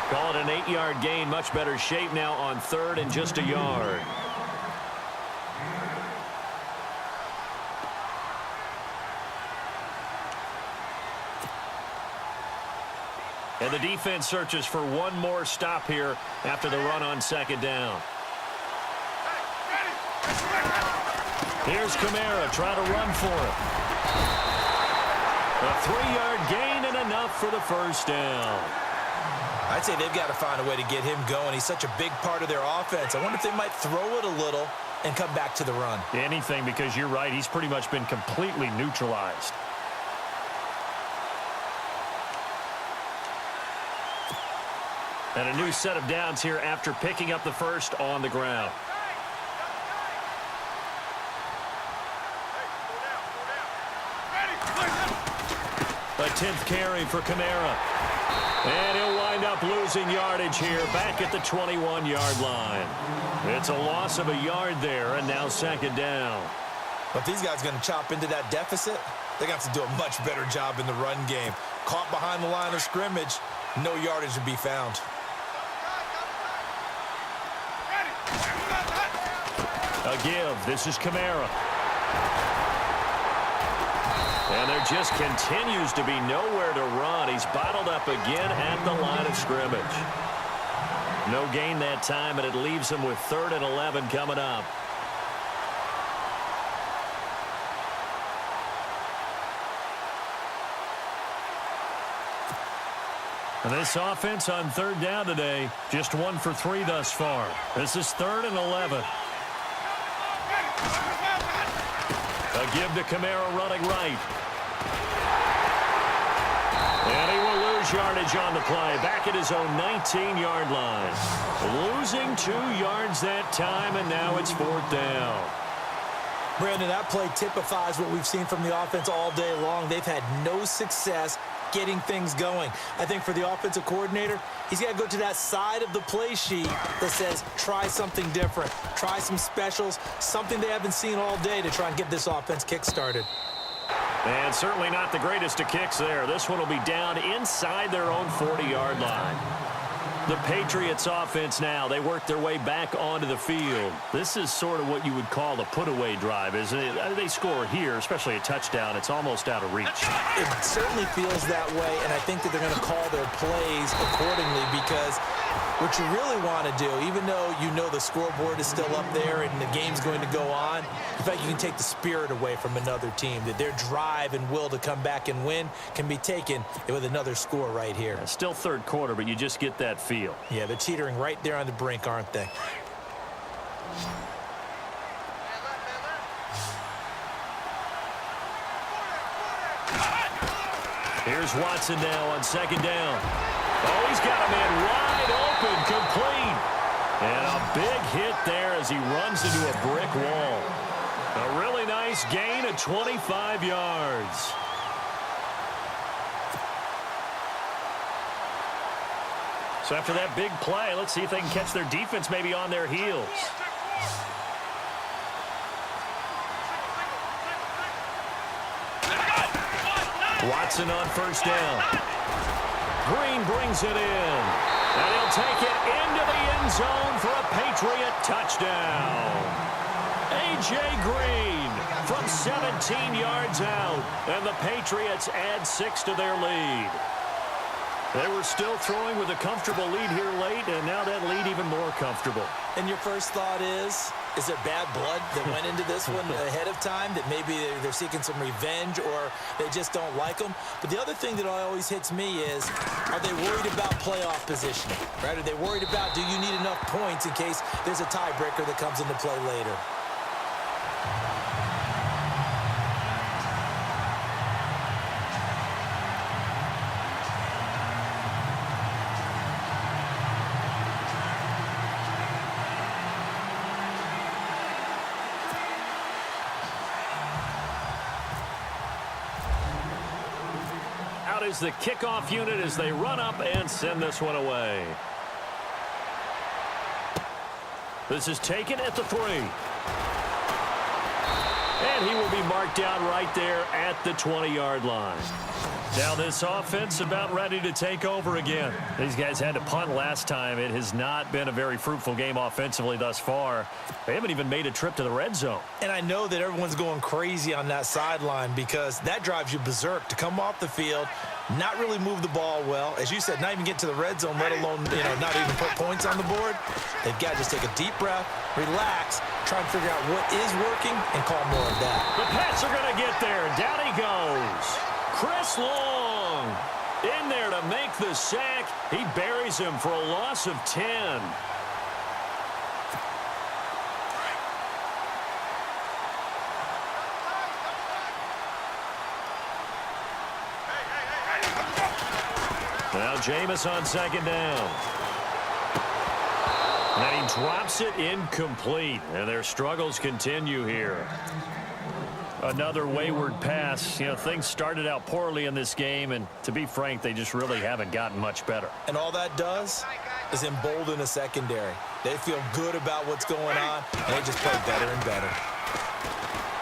Call it an 8-yard gain. Much better shape now on third and just a yard. And the defense searches for one more stop here after the run on second down. Here's Kamara trying to run for it. A 3-yard gain and enough for the first down. I'd say they've got to find a way to get him going. He's such a big part of their offense. I wonder if they might throw it a little and come back to the run. Anything, because you're right. He's pretty much been completely neutralized. And a new set of downs here after picking up the first on the ground. A 10th carry for Kamara. And he'll wind up losing yardage here back at the 21-yard line. It's a loss of a yard there, and now second down. But these guys are going to chop into that deficit. They're going to have to do a much better job in the run game. Caught behind the line of scrimmage, no yardage to be found. A give. This is Kamara. And there just continues to be nowhere to run. He's bottled up again at the line of scrimmage. No gain that time, and it leaves him with 3rd and 11 coming up. And this offense on 3rd down today, just 1 for 3 thus far. This is 3rd and 11. A give to Kamara running right. And he will lose yardage on the play. Back at his own 19-yard line. Losing 2 yards that time, and now it's 4th down. Brandon, that play typifies what we've seen from the offense all day long. They've had no success getting things going. I think for the offensive coordinator, he's got to go to that side of the play sheet that says try something different, try some specials, something they haven't seen all day to try and get this offense kick-started. And certainly not the greatest of kicks there. This one will be down inside their own 40-yard line. The Patriots offense now, they work their way back onto the field. This is sort of what you would call a put-away drive, isn't it? They score here, especially a touchdown. It's almost out of reach. It certainly feels that way, and I think that they're going to call their plays accordingly, because what you really want to do, even though you know the scoreboard is still up there and the game's going to go on, in fact, you can take the spirit away from another team, that their drive and will to come back and win can be taken with another score right here. Still 3rd quarter, but you just get that feel. Yeah, they're teetering right there on the brink, aren't they? Here's Watson now on 2nd down. Oh, he's got a man wide open, complete. And a big hit there as he runs into a brick wall. A really nice gain of 25 yards. So after that big play, let's see if they can catch their defense maybe on their heels. Watson on 1st down. Green brings it in. And he'll take it into the end zone for a Patriot touchdown. A.J. Green from 17 yards out. And the Patriots add 6 to their lead. They were still throwing with a comfortable lead here late, and now that lead even more comfortable. And your first thought is there bad blood that went into this one ahead of time, that maybe they're seeking some revenge or they just don't like them? But the other thing that always hits me is, are they worried about playoff positioning? Right? Are they worried about, do you need enough points in case there's a tiebreaker that comes into play later? Is the kickoff unit as they run up and send this one away. This is taken at the 3. And he will be marked down right there at the 20-yard line. Now this offense about ready to take over again. These guys had to punt last time. It has not been a very fruitful game offensively thus far. They haven't even made a trip to the red zone. And I know that everyone's going crazy on that sideline because that drives you berserk to come off the field, not really move the ball well. As you said, not even get to the red zone, let alone, not even put points on the board. They've got to just take a deep breath, relax, try and figure out what is working, and call more of that. The Pats are going to get there. Down he goes. Chris Long in there to make the sack. He buries him for a loss of 10. Now Jameis on second down. And he drops it incomplete. And their struggles continue here. Another wayward pass. Things started out poorly in this game, and to be frank, they just really haven't gotten much better. And all that does is embolden a secondary. They feel good about what's going on, and they just play better and better.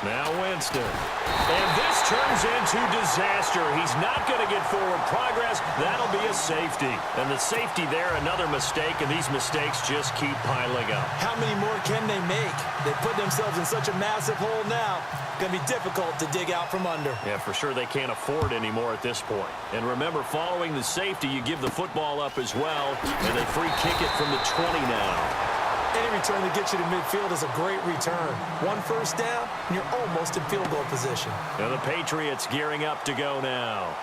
Now Winston. And this turns into disaster. He's not going to get forward progress. That'll be a safety. And the safety there, another mistake, and these mistakes just keep piling up. How many more can they make? They put themselves in such a massive hole now. Going to be difficult to dig out from under. Yeah, for sure they can't afford anymore at this point. And remember, following the safety, you give the football up as well, and they free kick it from the 20 now. Any return that gets you to midfield is a great return. One first down, and you're almost in field goal position. And the Patriots gearing up to go now.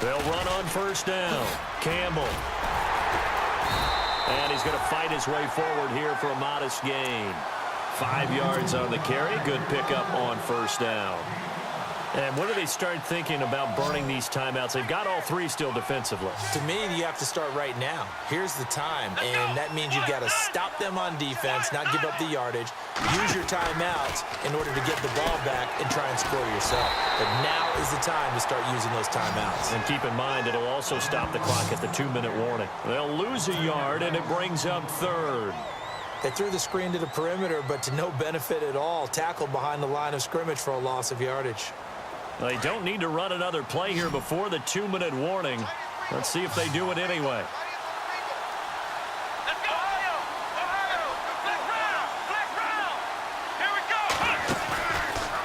They'll run on first down. Campbell. And he's going to fight his way forward here for a modest gain. 5 yards on the carry. Good pickup on first down. And when do they start thinking about burning these timeouts? They've got all three still defensively. To me, you have to start right now. Here's the time, and that means you've got to stop them on defense, not give up the yardage, use your timeouts in order to get the ball back and try and score yourself. But now is the time to start using those timeouts. And keep in mind, it'll also stop the clock at the 2-minute warning. They'll lose a yard, and it brings up third. They threw the screen to the perimeter, but to no benefit at all. Tackled behind the line of scrimmage for a loss of yardage. They don't need to run another play here before the 2-minute warning. Let's see if they do it anyway.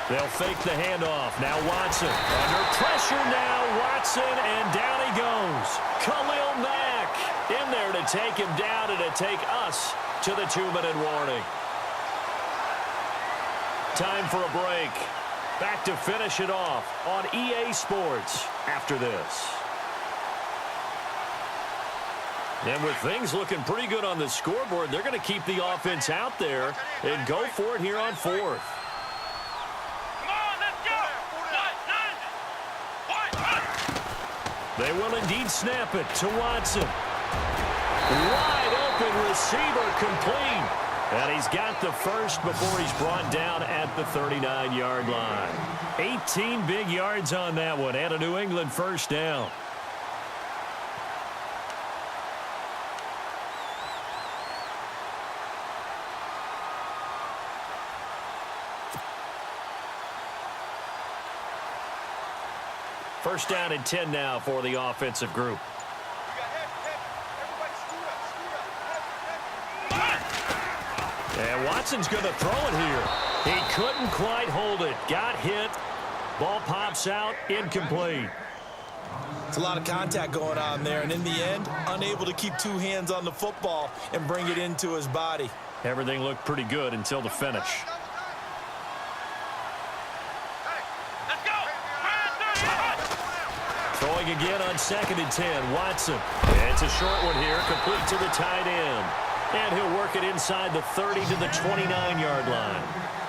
They'll fake the handoff. Now Watson. Under pressure now, Watson, and down he goes. Khalil Mack in there to take him down and to take us to the 2-minute warning. Time for a break. Back to finish it off on EA Sports after this. And with things looking pretty good on the scoreboard, they're going to keep the offense out there and go for it here on fourth. They will indeed snap it to Watson. Wide open receiver complete. And he's got the first before he's brought down at the 39-yard line. 18 big yards on that one and a New England first down. First down and 10 now for the offensive group. And Watson's going to throw it here. He couldn't quite hold it. Got hit. Ball pops out. Incomplete. It's a lot of contact going on there, and in the end, unable to keep two hands on the football and bring it into his body. Everything looked pretty good until the finish. Throwing again on 2nd and 10. Watson. It's a short one here. Complete to the tight end. And he'll work it inside the 30 to the 29-yard line.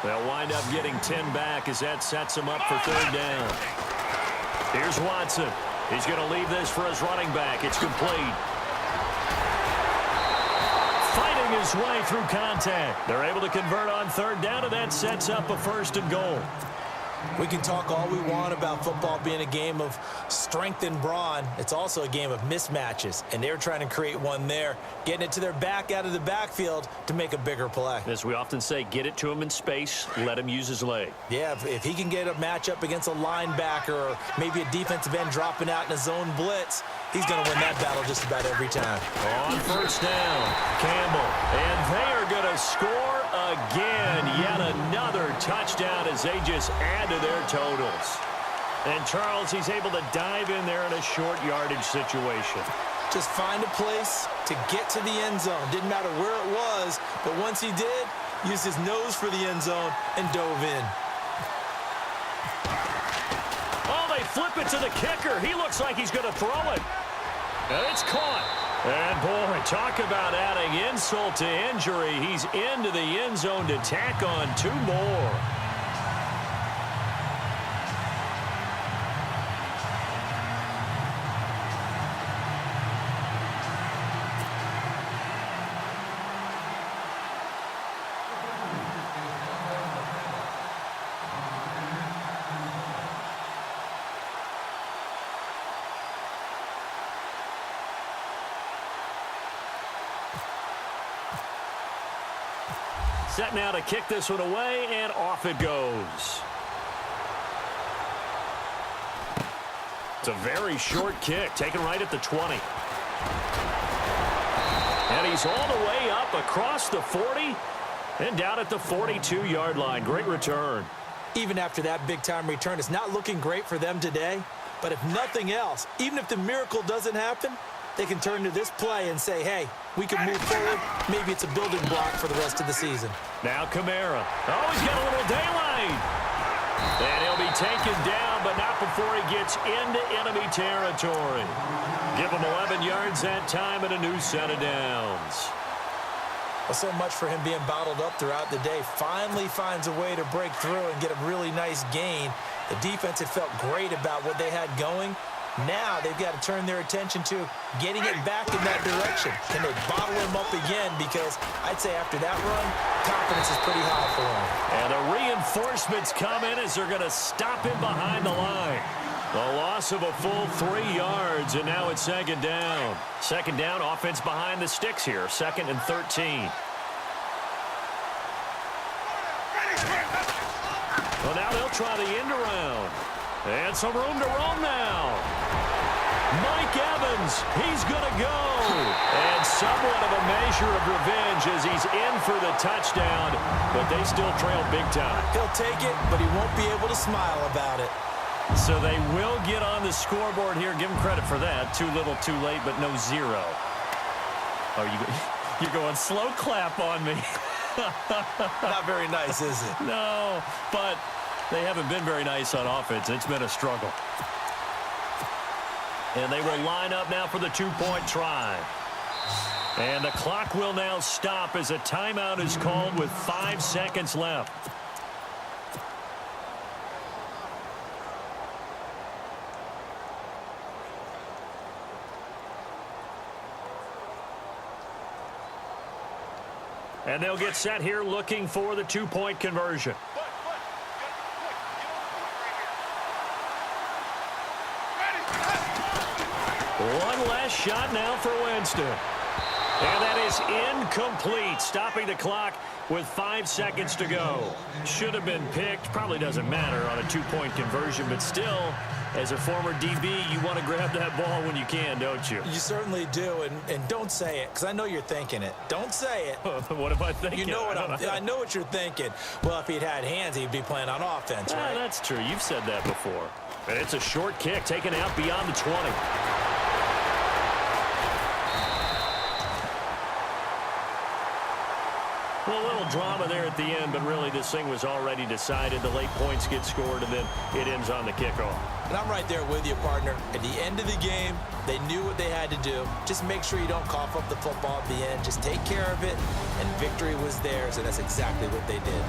They'll wind up getting 10 back as that sets him up for third down. Here's Watson. He's going to leave this for his running back. It's complete. Fighting working his way through contact. They're able to convert on third down, and that sets up a 1st and goal. We can talk all we want about football being a game of strength and brawn. It's also a game of mismatches, and they're trying to create one there, getting it to their back out of the backfield to make a bigger play. As we often say, get it to him in space, let him use his leg. Yeah, if he can get a matchup against a linebacker or maybe a defensive end dropping out in a zone blitz, he's going to win that battle just about every time. On 1st down, Campbell, and they are going to score again. Yet another touchdown as they just add to their totals. And Charles, he's able to dive in there in a short yardage situation. Just find a place to get to the end zone. Didn't matter where it was, but once he did, used his nose for the end zone and dove in. Oh, they flip it to the kicker. He looks like he's going to throw it. And it's caught. And, boy, talk about adding insult to injury. He's into the end zone to tack on 2 more. Set now to kick this one away, and off it goes. It's a very short kick, taken right at the 20. And he's all the way up across the 40 and down at the 42-yard line. Great return. Even after that big-time return, it's not looking great for them today. But if nothing else, even if the miracle doesn't happen, they can turn to this play and say, hey, we can move forward. Maybe it's a building block for the rest of the season. Now Kamara. Oh, he's got a little daylight. And he'll be taken down, but not before he gets into enemy territory. Give him 11 yards that time and a new set of downs. Well, so much for him being bottled up throughout the day. Finally finds a way to break through and get a really nice gain. The defense had felt great about what they had going. Now they've got to turn their attention to getting it back in that direction. Can they bottle him up again? Because I'd say after that run, confidence is pretty high for him. And the reinforcements come in as they're going to stop him behind the line. The loss of a full 3 yards, and now it's 2nd down. 2nd down, offense behind the sticks here. 2nd and 13. Well, now they'll try the end around. And some room to roam now. Mike Evans, he's going to go. And somewhat of a measure of revenge as he's in for the touchdown, but they still trail big time. He'll take it, but he won't be able to smile about it. So they will get on the scoreboard here. Give him credit for that. Too little, too late, but no 0. Oh, you're going slow clap on me. Not very nice, is it? No, but they haven't been very nice on offense. It's been a struggle. And they will line up now for the 2-point try. And the clock will now stop as a timeout is called with 5 seconds left. And they'll get set here looking for the 2-point conversion. One last shot now for Winston. And that is incomplete, stopping the clock with 5 seconds to go. Should have been picked. Probably doesn't matter on a 2-point conversion, but still, as a former DB, you want to grab that ball when you can, don't you? You certainly do, and don't say it, because I know you're thinking it. Don't say it. What am I thinking? You know I know what you're thinking. Well, if he'd had hands, he'd be playing on offense, right? That's true. You've said that before. And it's a short kick taken out beyond the 20. Well, a little drama there at the end, but really this thing was already decided. The late points get scored, and then it ends on the kickoff. And I'm right there with you, partner. At the end of the game, they knew what they had to do. Just make sure you don't cough up the football at the end. Just take care of it, and victory was theirs, and that's exactly what they did.